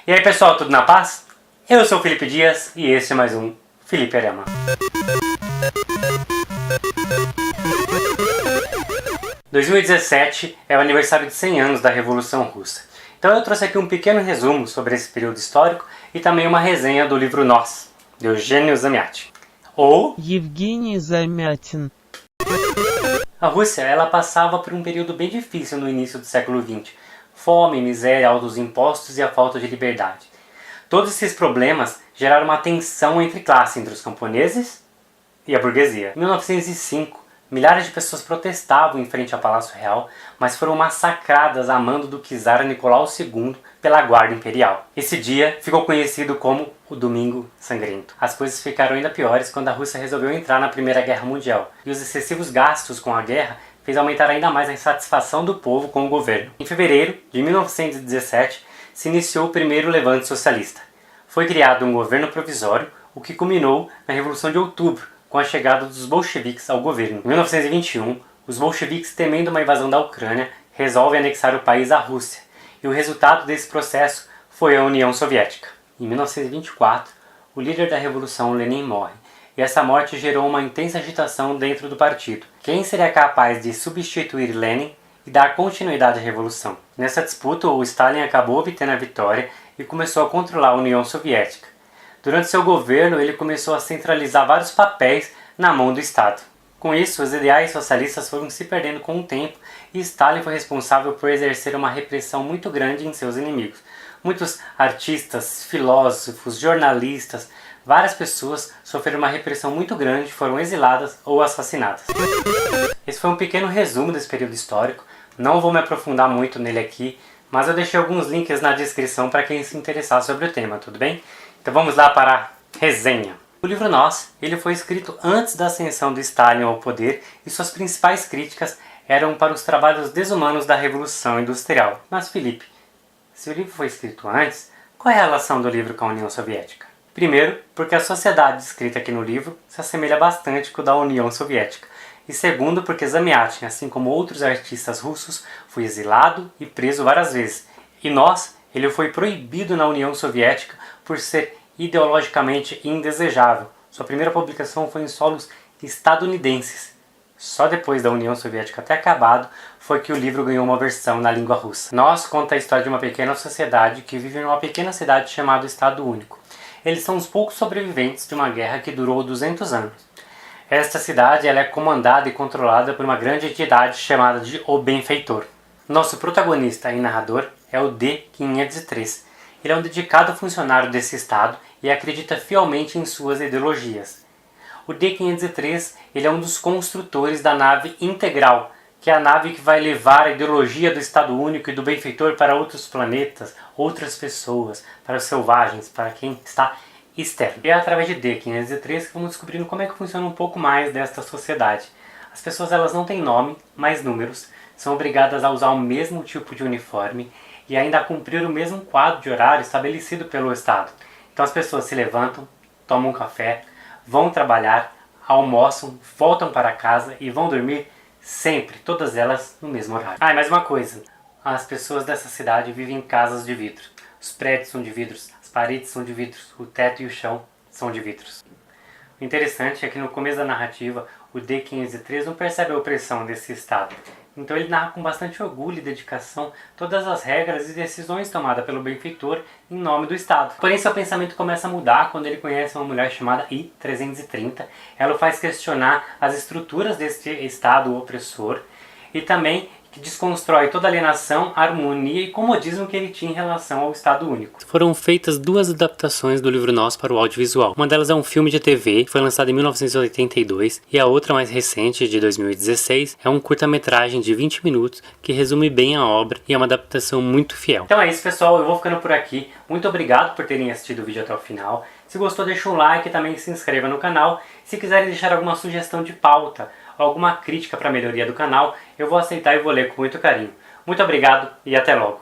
E aí pessoal, tudo na paz? Eu sou o Felipe Dias e este é mais um Felipe Arama. 2017 é o aniversário de 100 anos da Revolução Russa. Então eu trouxe aqui um pequeno resumo sobre esse período histórico e também uma resenha do livro Nós, de Eugênio Zamyatin. Ou Евгений Замятин. A Rússia, ela passava por um período bem difícil no início do século XX. Fome, miséria, altos impostos e a falta de liberdade. Todos esses problemas geraram uma tensão entre classe, entre os camponeses e a burguesia. Em 1905, milhares de pessoas protestavam em frente ao Palácio Real, mas foram massacradas a mando do czar Nicolau II pela Guarda Imperial. Esse dia ficou conhecido como o Domingo Sangrento. As coisas ficaram ainda piores quando a Rússia resolveu entrar na Primeira Guerra Mundial, e os excessivos gastos com a guerra fez aumentar ainda mais a insatisfação do povo com o governo. Em fevereiro de 1917, se iniciou o primeiro levante socialista. Foi criado um governo provisório, o que culminou na Revolução de Outubro, com a chegada dos bolcheviques ao governo. Em 1921, os bolcheviques, temendo uma invasão da Ucrânia, resolvem anexar o país à Rússia, e o resultado desse processo foi a União Soviética. Em 1924, o líder da Revolução, Lenin, morre, e essa morte gerou uma intensa agitação dentro do partido. Quem seria capaz de substituir Lenin e dar continuidade à Revolução? Nessa disputa, o Stalin acabou obtendo a vitória e começou a controlar a União Soviética. Durante seu governo, ele começou a centralizar vários papéis na mão do Estado. Com isso, os ideais socialistas foram se perdendo com o tempo e Stalin foi responsável por exercer uma repressão muito grande em seus inimigos. Muitos artistas, filósofos, jornalistas, várias pessoas sofreram uma repressão muito grande, foram exiladas ou assassinadas. Esse foi um pequeno resumo desse período histórico, não vou me aprofundar muito nele aqui, mas eu deixei alguns links na descrição para quem se interessar sobre o tema, tudo bem? Então vamos lá para a resenha. O livro Nós, ele foi escrito antes da ascensão do Stalin ao poder e suas principais críticas eram para os trabalhos desumanos da Revolução Industrial. Mas Felipe, se o livro foi escrito antes, qual é a relação do livro com a União Soviética? Primeiro, porque a sociedade descrita aqui no livro se assemelha bastante com a da União Soviética. E segundo, porque Zamyatin, assim como outros artistas russos, foi exilado e preso várias vezes. E Nós, ele foi proibido na União Soviética por ser ideologicamente indesejável. Sua primeira publicação foi em solos estadunidenses. Só depois da União Soviética ter acabado foi que o livro ganhou uma versão na língua russa. Nós conta a história de uma pequena sociedade que vive em uma pequena cidade chamada Estado Único. Eles são os poucos sobreviventes de uma guerra que durou 200 anos. Esta cidade ela é comandada e controlada por uma grande entidade chamada de O Benfeitor. Nosso protagonista e narrador é o D-503. Ele é um dedicado funcionário desse estado e acredita fielmente em suas ideologias. O D-503 ele é um dos construtores da nave Integral, que é a nave que vai levar a ideologia do Estado Único e do Benfeitor para outros planetas, outras pessoas, para os selvagens, para quem está externo. E é através de D-503 que vamos descobrindo como é que funciona um pouco mais desta sociedade. As pessoas elas não têm nome, mas números, são obrigadas a usar o mesmo tipo de uniforme e ainda a cumprir o mesmo quadro de horário estabelecido pelo Estado. Então as pessoas se levantam, tomam um café, vão trabalhar, almoçam, voltam para casa e vão dormir sempre, todas elas no mesmo horário. Ah, e mais uma coisa, as pessoas dessa cidade vivem em casas de vidro. Os prédios são de vidros, as paredes são de vidros, o teto e o chão são de vidros. O interessante é que no começo da narrativa, o D-503 não percebe a opressão desse Estado. Então ele narra com bastante orgulho e dedicação todas as regras e decisões tomadas pelo benfeitor em nome do Estado. Porém, seu pensamento começa a mudar quando ele conhece uma mulher chamada I-330. Ela o faz questionar as estruturas desse Estado opressor e também que desconstrói toda a alienação, harmonia e comodismo que ele tinha em relação ao Estado Único. Foram feitas duas adaptações do livro Nós para o audiovisual. Uma delas é um filme de TV, que foi lançado em 1982, e a outra, mais recente, de 2016, é um curta-metragem de 20 minutos que resume bem a obra e é uma adaptação muito fiel. Então é isso, pessoal, eu vou ficando por aqui. Muito obrigado por terem assistido o vídeo até o final. Se gostou, deixa um like e também se inscreva no canal. Se quiserem deixar alguma sugestão de pauta, alguma crítica para a melhoria do canal, eu vou aceitar e vou ler com muito carinho. Muito obrigado e até logo!